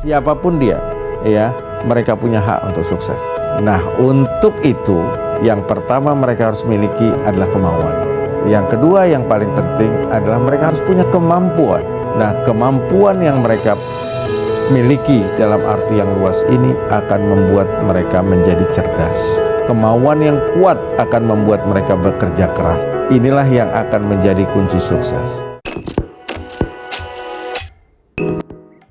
Siapapun dia, ya, mereka punya hak untuk sukses. Nah, untuk itu yang pertama mereka harus miliki adalah kemauan. Yang kedua yang paling penting adalah mereka harus punya kemampuan. Nah, kemampuan yang mereka miliki dalam arti yang luas ini akan membuat mereka menjadi cerdas. Kemauan yang kuat akan membuat mereka bekerja keras. Inilah yang akan menjadi kunci sukses.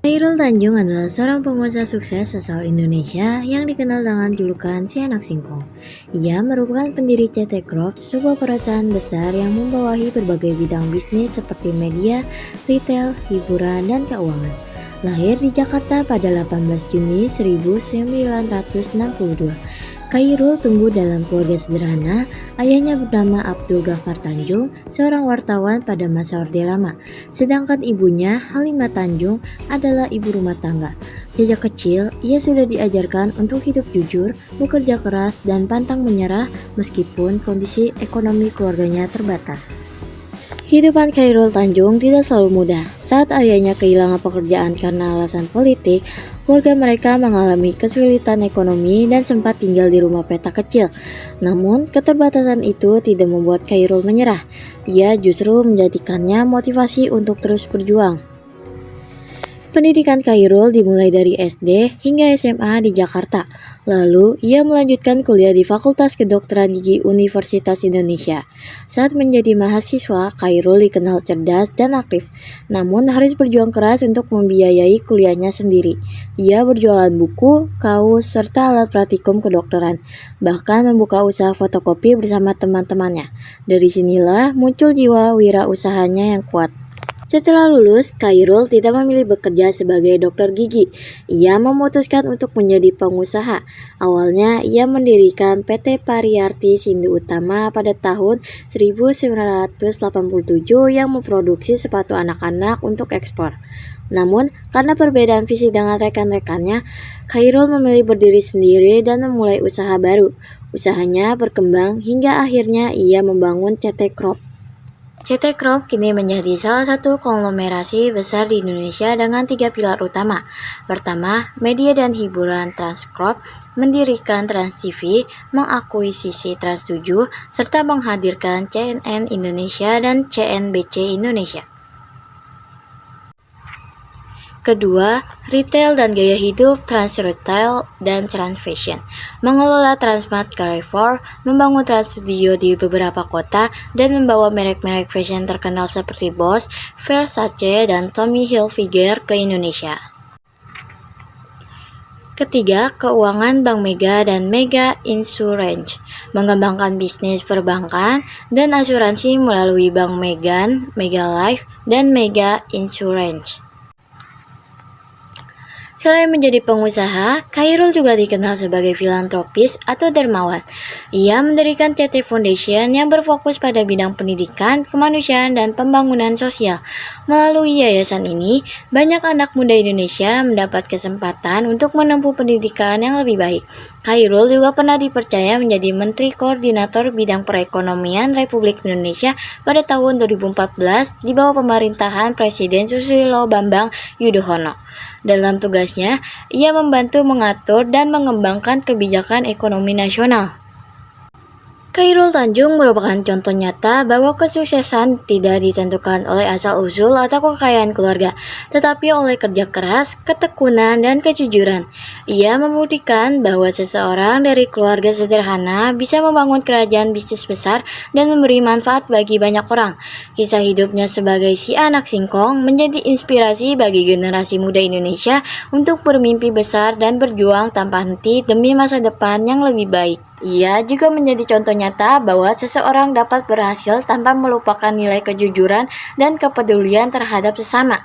Khairul Tanjung adalah seorang pengusaha sukses asal Indonesia yang dikenal dengan julukan si anak singkong. Ia merupakan pendiri CT Group, sebuah perusahaan besar yang membawahi berbagai bidang bisnis seperti media, retail, hiburan, dan keuangan. Lahir di Jakarta pada 18 Juni 1962. Khairul tumbuh dalam keluarga sederhana. Ayahnya bernama Abdul Ghaffar Tanjung, seorang wartawan pada masa Orde Lama. Sedangkan ibunya, Halimah Tanjung, adalah ibu rumah tangga. Sejak kecil, ia sudah diajarkan untuk hidup jujur, bekerja keras, dan pantang menyerah meskipun kondisi ekonomi keluarganya terbatas. Kehidupan Khairul Tanjung tidak selalu mudah. Saat ayahnya kehilangan pekerjaan karena alasan politik, keluarga mereka mengalami kesulitan ekonomi dan sempat tinggal di rumah petak kecil. Namun, keterbatasan itu tidak membuat Khairul menyerah. Ia justru menjadikannya motivasi untuk terus berjuang. Pendidikan Khairul dimulai dari SD hingga SMA di Jakarta. Lalu, ia melanjutkan kuliah di Fakultas Kedokteran Gigi Universitas Indonesia. Saat menjadi mahasiswa, Khairul dikenal cerdas dan aktif, namun harus berjuang keras untuk membiayai kuliahnya sendiri. Ia berjualan buku, kaos, serta alat praktikum kedokteran, bahkan membuka usaha fotokopi bersama teman-temannya. Dari sinilah muncul jiwa wirausahanya yang kuat. Setelah lulus, Khairul tidak memilih bekerja sebagai dokter gigi. Ia memutuskan untuk menjadi pengusaha. Awalnya, ia mendirikan PT Pariarti Sindu Utama pada tahun 1987 yang memproduksi sepatu anak-anak untuk ekspor. Namun, karena perbedaan visi dengan rekan-rekannya, Khairul memilih berdiri sendiri dan memulai usaha baru. Usahanya berkembang hingga akhirnya ia membangun CT Group. CT Group kini menjadi salah satu konglomerasi besar di Indonesia dengan 3 pilar utama. Pertama, media dan hiburan. Trans Group mendirikan Trans TV, mengakuisisi Trans 7, serta menghadirkan CNN Indonesia dan CNBC Indonesia. Kedua, retail dan gaya hidup. Trans Retail dan Trans Fashion mengelola Transmart Carrefour, membangun Trans Studio di beberapa kota, dan membawa merek-merek fashion terkenal seperti Boss, Versace, dan Tommy Hilfiger ke Indonesia. Ketiga, keuangan. Bank Mega dan Mega Insurance mengembangkan bisnis perbankan dan asuransi melalui Bank Megan, Mega Life, dan Mega Insurance. Selain menjadi pengusaha, Khairul juga dikenal sebagai filantropis atau dermawan. Ia mendirikan CT Foundation yang berfokus pada bidang pendidikan, kemanusiaan, dan pembangunan sosial. Melalui yayasan ini, banyak anak muda Indonesia mendapat kesempatan untuk menempuh pendidikan yang lebih baik. Khairul juga pernah dipercaya menjadi Menteri Koordinator Bidang Perekonomian Republik Indonesia pada tahun 2014 di bawah pemerintahan Presiden Susilo Bambang Yudhoyono. Dalam tugasnya, ia membantu mengatur dan mengembangkan kebijakan ekonomi nasional. Khairul Tanjung merupakan contoh nyata bahwa kesuksesan tidak ditentukan oleh asal-usul atau kekayaan keluarga, tetapi oleh kerja keras, ketekunan, dan kejujuran. Ia membuktikan bahwa seseorang dari keluarga sederhana bisa membangun kerajaan bisnis besar dan memberi manfaat bagi banyak orang. Kisah hidupnya sebagai si anak singkong menjadi inspirasi bagi generasi muda Indonesia untuk bermimpi besar dan berjuang tanpa henti demi masa depan yang lebih baik. Ia juga menjadi contoh nyata bahwa seseorang dapat berhasil tanpa melupakan nilai kejujuran dan kepedulian terhadap sesama.